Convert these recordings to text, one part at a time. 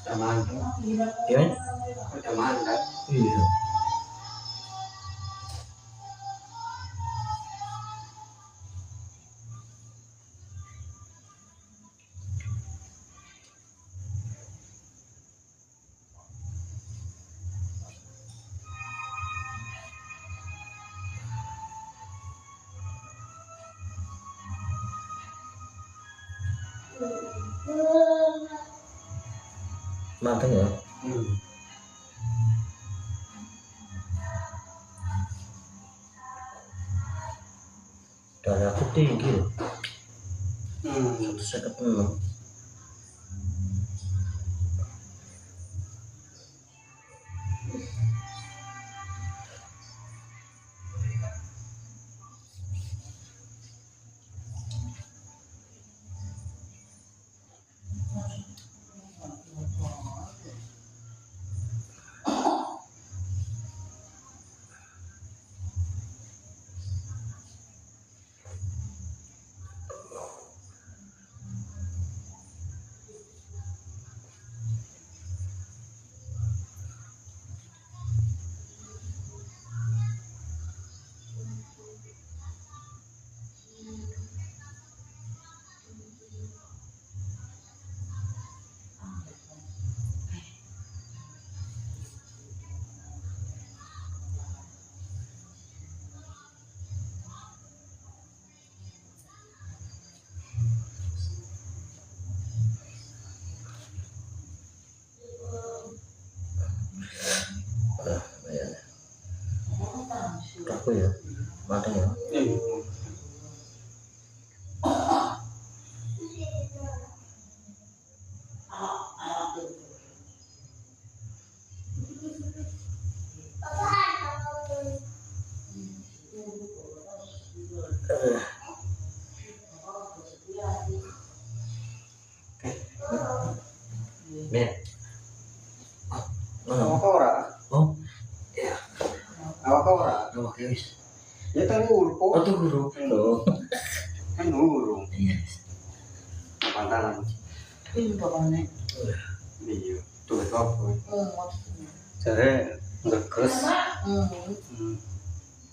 Taman tuh. Ya? Taman kan? Iya. Matang ya? Darah aku tinggi loh. 156. Aku ya, matang ya. Nih. Awak ora? Oh. Ya. Awak ora? Awak ya wis. Ya kan huruf. Oh tuh huruf loh. Kan huruf. Iya. Pantalan. Ini bapaknya. Iya. Tuh itu apa? Saya ngeges.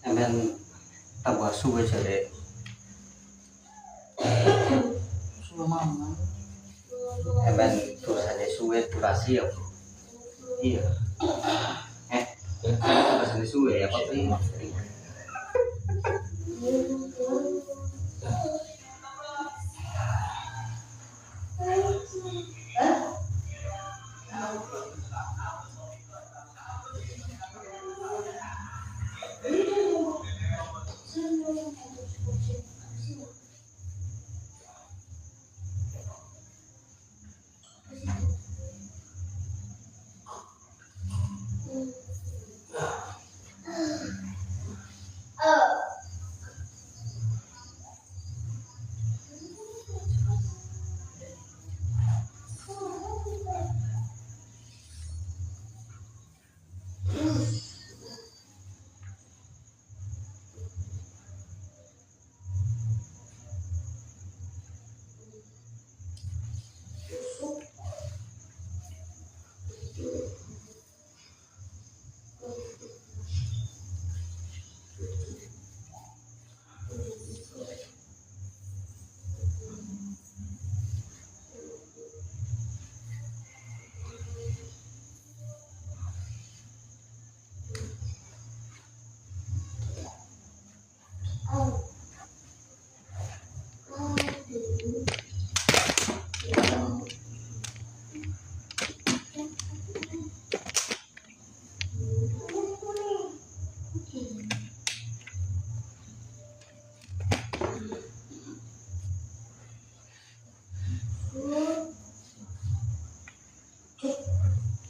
Emang tambah suwe jadi. Sudah mama. Emang tulisannya suwe durasi ya. Iya. Tulisannya suwe ya Pak.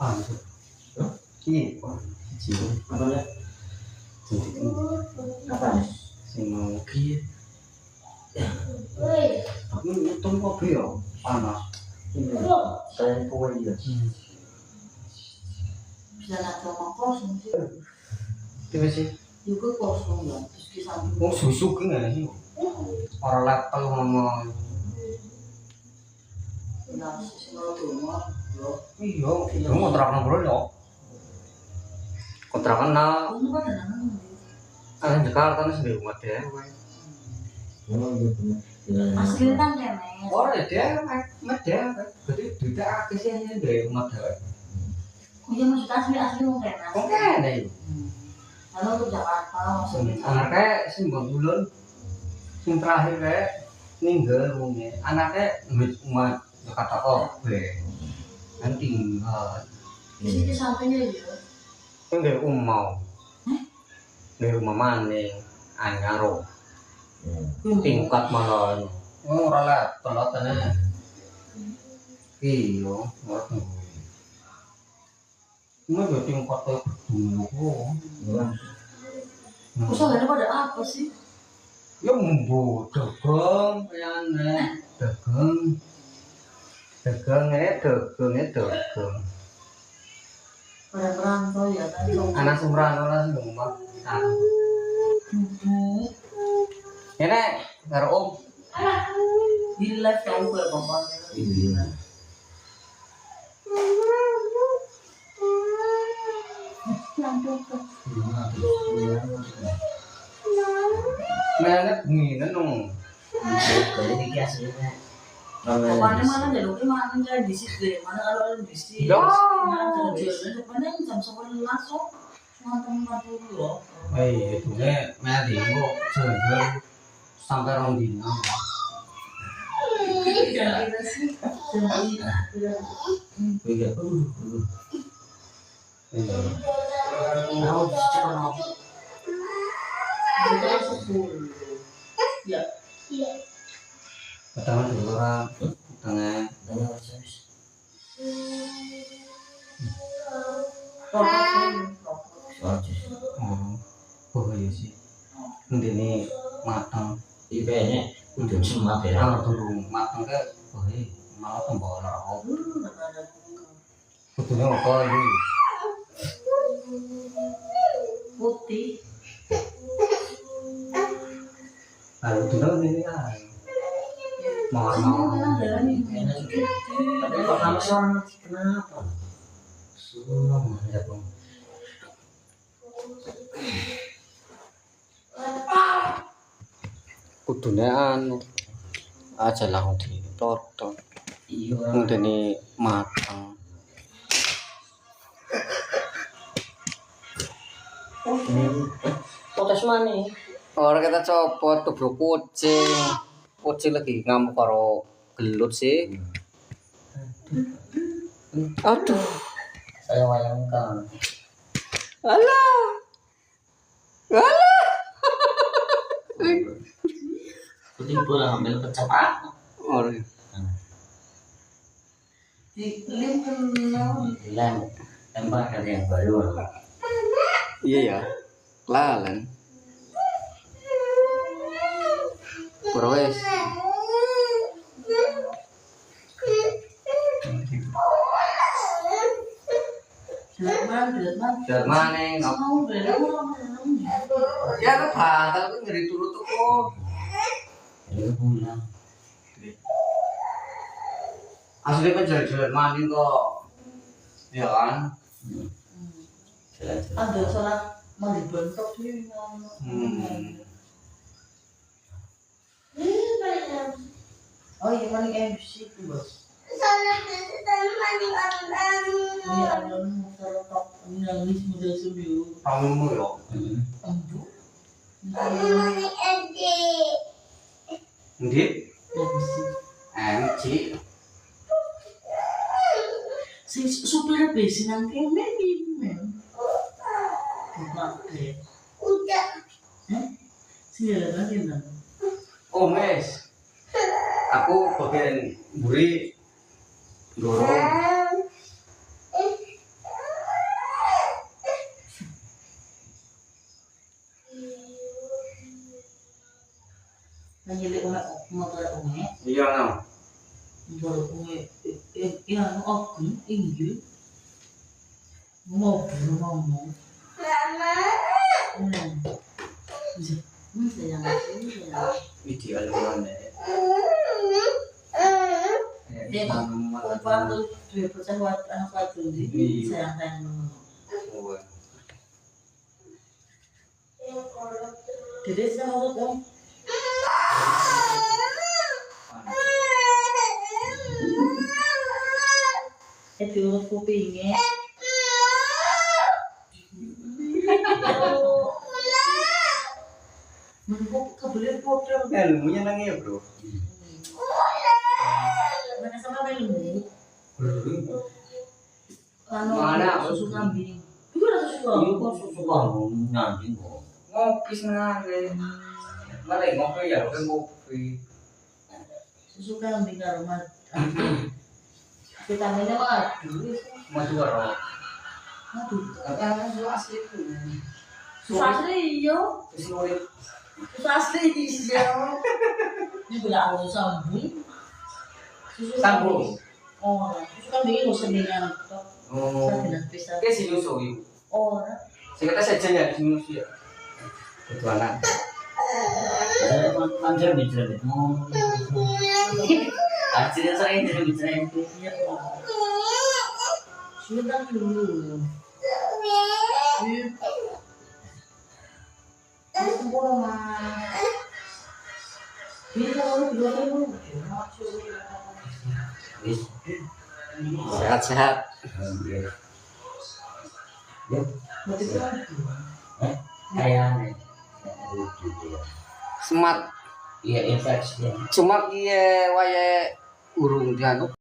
Ah, iya, cium. Apa ya? Apa nih? Sing mau Iya. aku untung kok ya panas. Ini kayak kue dia. Bisa nak sama kosong sih. Iya sih. Juga kosong ya. Terus di samping. Wong susu ki ngene sih. Ora level ngomong. Ya, sih kalau tuh mah. Iya, itu kontrakan bro yo. Kontrakan na Kamu kan ada ana Jakarta nih sendiri rumah dhewe. Oh gitu. asli kan kemes. Ora dhewe, mah dhewe. Berarti duit akeh sih ini dari rumah dhewe. Oh iya maksudnya asli mau kemes. Kok kene iki? Lalu untuk Jakarta maksudnya. Anaknya sing bulan sing terakhir kayak ninggal wonge. Anaknya duit rumah Jakarta kok kan tinggal. Di sini sampingnya ya. Ini dari umau. Dari rumah maning, anyaro. Tingkat malah. Oh, ora lah, pelotane. Iya, ora tunggu. Cuma yo tingkat kok dulu. Usah ada pada apa sih? Ya mbo dagang kayane. Dagang. Pada perantau ya kan. Anak sembrano lah sing omah. Duduk. Ini karo Om. Di live tahu gue bapaknya. Iya. Menet ngene nung. Jadi ini aslinya. Bapaknya mana jadi oke mana nggak di situ mana kalau ada di situ. Ya. Mana jualnya depannya jam 11 langsung. Mantap dulu. Itu menet ibu jual sampai rong dino. Kita sih. Iya. Tahu cepat apa? Kita 10. Ya. Pertama dulu orang tengah. Oh iya sih. Ini matang. Ibenya udah semat ya. Kalau dulu matang ke, malah tambah lara. Betulnya apa ini? Putih. Lalu dulu ini kan. Mau. Kenapa soalnya kenapa? Sulam ya bang. Kudune anu aja langsung ditoto. Iya. Ngene matang. Potes mana? Orang kita copot tubruk kucing. Kucing lagi ngamuk karo gelut sih. Aduh. Saya bayangkan. Alah. Putih pulang ambil kecapak. Orang. Di lem kenal. Lempar ada yang baru. Iya ya. Lalen. Wes. Jalan mana? Mau beda Ya kan batal kan ngeri turut tuh kok. Ini pulang. Asli kan jalan-jalan maning kok. Ya kan? ada salah mau dibentuk sih. Oh iya mana MC tuh bos. Ini ada muter top nangis muda studio. Kamu ya. Ambu. Ndi? MC. MC. Si supir besi nang kene iki men. Pakai. Sih ada lagi nang. Oh mes. Aku bagian buri dorong. Kanjili ume motor ume. Iya no. Motor ume. Ya aku inggil. Ngobrol ngomong. Sayang aku ya. Ideal banget. Dia upah tuh 2% buat anak satu di sayang jadi saya mau tuh diurut kupingnya menurut kebelet model Ilmunya nangis ya bro. mana sama ilmu Mana susu kambing itu ada susu Iya kambing kok susu kamu nyambing kok. Ngopi sengaja. Malah ngopi ya, ngopi. susu kambing karo mat vitaminnya madu Madu karo. madu Apa susu asli itu? susu asli iya Susu urip. susu asli iya ini bila aku sambung susu Sambung. oh susu kambing itu sendirian Oh. saya bilang bisa Kayak si susu itu. oh Saya kata saja ya di sini ya. Itu anak. Saya manjur bicara deh. Akhirnya saya jadi bicara itu. sebentar dulu sempurna mas ini kalau dua ribu Wis. Sehat-sehat. berarti kan Kayaknya. Semat. Iya infeksi. Cuma iya wae urung dianu